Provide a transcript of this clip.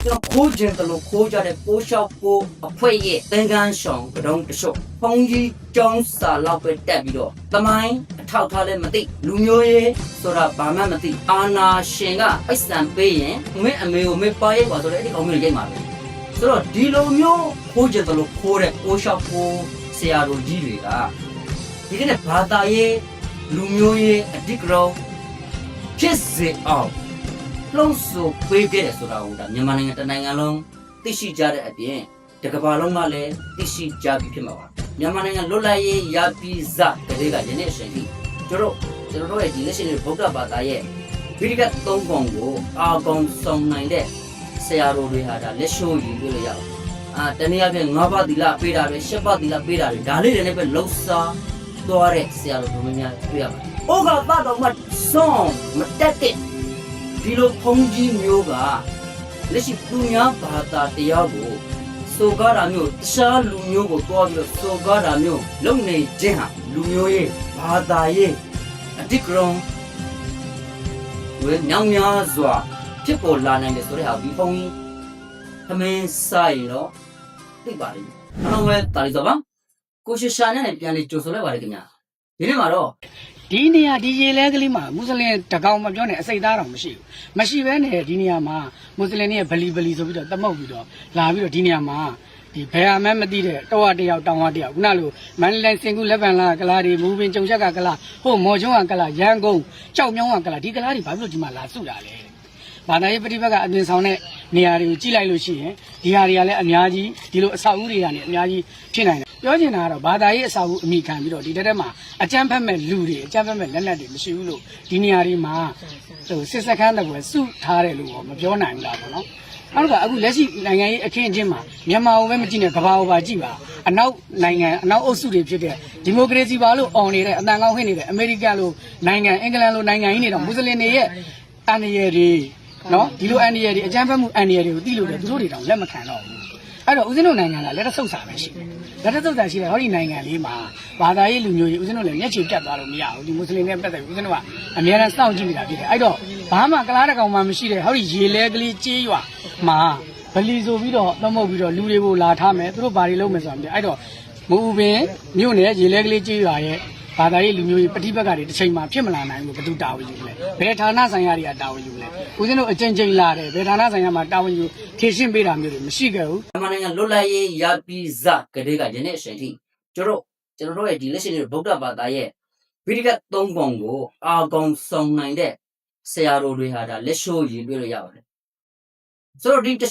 ကျွန်တော်ခိုးခြင်းတလို့ခိုးကြတဲ့ပိုးလျှောက်ကိုအဖွဲရဲ့သင်္ကန်းဆောင်ကတုံးတရှုပ်ဖုံကြီးကျောင်းစာလောက်ပဲတက်ပြီးတော့တမိုင်းအထောက်ထားလည်းမသိလူမျိုးရေးဆိုတာဘာမှမသိအာနာရှင်ကအိုက်စံပေးရင်မင်းအမေကိုမင်းပါရဲ့ပါဆိုတော့အဲ့ဒီအောင်မျိုးရိတ်မှာပဲဆိုတော့ဒီလိုမျိုးခိုးခြင်းတလို့ခိုးတဲ့ပိုးလျှောက်ကိုဆရာတော်ကြီးတွေကဒီကနေ့ဘာသာရေးလူမျိုးရေးအဓိကရုဏ်းဖြစ်စေအောင်လုံးစုပေးခဲ့တယ်ဆိုတာကိုဒါမြန်မာနိုင်ငံတနိုင်ငံလုံးသိရှိကြတဲ့အပြင်တကမ္ဘာလုံးကလည်းသိရှိကြပြီဖြစ်မှာပါမြန်မာနိုင်ငံလွတ်လပ်ရေးရပြီးစကလေးကယနေ့အချိန်ထိကျွန်တော်ရဲ့ဒီလက်ရှိဗုဒ္ဓဘာသာရဲ့ဗိဓိကသုံးပုံကိုအာကုံဆောင်နိုင်တဲ့ဆရာတော်တွေဟာဒါလက်ရှိုးရည်တွေ့လို့ရပါတယ်တနည်းအားဖြင့်၅ပါးသီလပေးတာတွေ၈ပါးသီလပေးတာတွေဒါလေးတွေလည်းပဲလှုပ်ရှားသွားတဲ့ဆရာတော်တို့များတွေ့ရပါတယ်။ဩဃာတတော်မှစွန့်မတက်တဲ့ဒီလိုဖုံးကြီးမျိုးကလက်ရှိသူများဘာသာတရားကိုစောကားတာမျိုးတခြားလူမျိုးကိုတွားပြီးတော့စောကားတာမျိုးလုပ်နေခြင်းဟာလူမျိုးရေးဘာသာရေးအဓိကရုဏ်းဝေညောင်များစွာဖြစ်ပေါ်လာနိုင်တယ်ဆိုတဲ့ဟာဒီဖုံးကြီးသမင်းဆိုင်တော့သိပါလိမ့်မယ်။အားလုံးပဲတာလီဆိုပါကိုရှရှာနဲ့ပြန်လေးကြိုဆိုလိုက်ပါရခင်ဗျာဒီနေ့မှာတော့ဒီနေရာဒီရေလဲကလေးမှာမွတ်စလင်တကောင်မပြောနဲ့အစိတ်သားတောင်မရှိဘူးမရှိဘဲနဲ့ဒီနေရာမှာမွတ်စလင်တွေဗလီဆိုပြီးတော့တမုတ်ပြီးတော့လာပြီးတော့ဒီနေရာမှာဒီဘယ်ဟာမှမသိတဲ့တော့တယောက်တောင်ဝတယောက်ခုနလိုမန္တလေးစင်ကူလက်ပံလာကလာတွေမူပင်ကြုံချက်ကကလာဟိုမော်ချုံးကကလာရန်ကုန်ကြောက်မြောင်းကကလာဒီကလာတွေဘာဖြစ်လို့ဒီမှာလာစုတာလဲဘာသာရေးပဋိပက္ခအသွင်ဆောင်တဲ့နေရာတွေကိုကြည့်လိုက်လို့ရှိရင်ဒီဟာတွေကလည်းအများကြီးဒီလိုအဆောက်အဦတွေကနေအများကြီးဖြစ်နိုင်တယ်ပြောချင်တာကတော့ဘာသာရေးအဆောက်အဦအမိခံပြီးတော့ဒီတက်မှာအကြမ်းဖက်မဲ့လူတွေအကြမ်းဖက်မဲ့လက်နက်တွေမရှိဘူးလို့ဒီနေရာတွေမှာဟိုစစ်စခန်းတပွဲစုထားတယ်လို့မပြောနိုင်ဘူးလားပေါ့နော်နောက်ကအခုလက်ရှိနိုင်ငံရေးအခင်းအကျင်းမှာမြန်မာကိုပဲမကြည့်နဲ့ကမ္ဘာကိုပါကြည့်ပါအနောက်နိုင်ငံအနောက်အုပ်စုတွေဖြစ်တဲ့ဒီမိုကရေစီပါလို့အော်နေတဲ့အတန်ကောင်းဟင်းနေတဲ့အမေရိကန်လိုနိုင်ငံအင်္ဂလန်လိုနိုင်ငံကြီးတွေတော့မွတ်စလင်တွေရဲ့အန်ရယ်တွေနော်ဒီလိုအန်ရယ်တွေအကြမ်းဖက်မှုအန်ရယ်တွေကိုသိလို့တယ်သူတို့တွေတောင်လက်မခံတော့ဘူးအဲ့တော့ဦးဇင်းတို့နိုင်ငံကလက်တဆုပ်စာပဲရှိတယ်လက်တဆုပ်စာရှိတယ်ဟောဒီနိုင်ငံလေးမှာဘာသာရေးလူမျိုးကြီးဦးဇင်းတို့လည်းမျက်ခြေတက်သွားလို့မရဘူးဒီမွတ်စလင်တွေပတ်သက်ဦးဇင်းတို့ကအများအားစောင့်ကြည့်နေတာဖြစ်တယ်အဲ့တော့ဘာမှကလားတကောင်မှမရှိတယ်ဟောဒီရေလဲကလေးကြေးရွာမှာဗလီဆိုပြီးတော့သမုတ်ပြီးတော့လူတွေကိုလာထားမယ်သူတို့ဘာတွေလုပ်မယ်ဆိုတာမသိအဲ့တော့မူပင်မြို့နယ်ရေလဲကလေးကြေးရွာရဲ့ဘာသာရေးလူမျိုးကြီးပဋိပက္ခတွေတစ်ချိန်မှာဖြစ်မလာနိုင်ဘူးဘယ်သူတာဝန်ယူလဲဘယ်ဌာနဆိုင်ရာတွေကတာဝန်ယူလဲဦးဇင်းတို့အချင်းချင်းလာတယ်ဘယ်ဌာနဆိုင်ရာမှာတာဝန်ယူဖြည့်ရှင်းပေးတာမျိုးတွေမရှိခဲ့ဘူးမြန်မာနိုင်ငံလွတ်လပ်ရေးရပြီးစကလေးကယနေ့အချိန်ထိကျွန်တော်ရဲ့ဒီလက်ရှိဗုဒ္ဓဘာသာရဲ့ဗိဓိကသုံးပုံကိုအာကုံဆောင်နိုင်တဲ့ဆရာတော်တွေဟာဒါလက်ရှိုးရည်တွေ့လို့ရပါတယ်ဆိုတော့ဒီ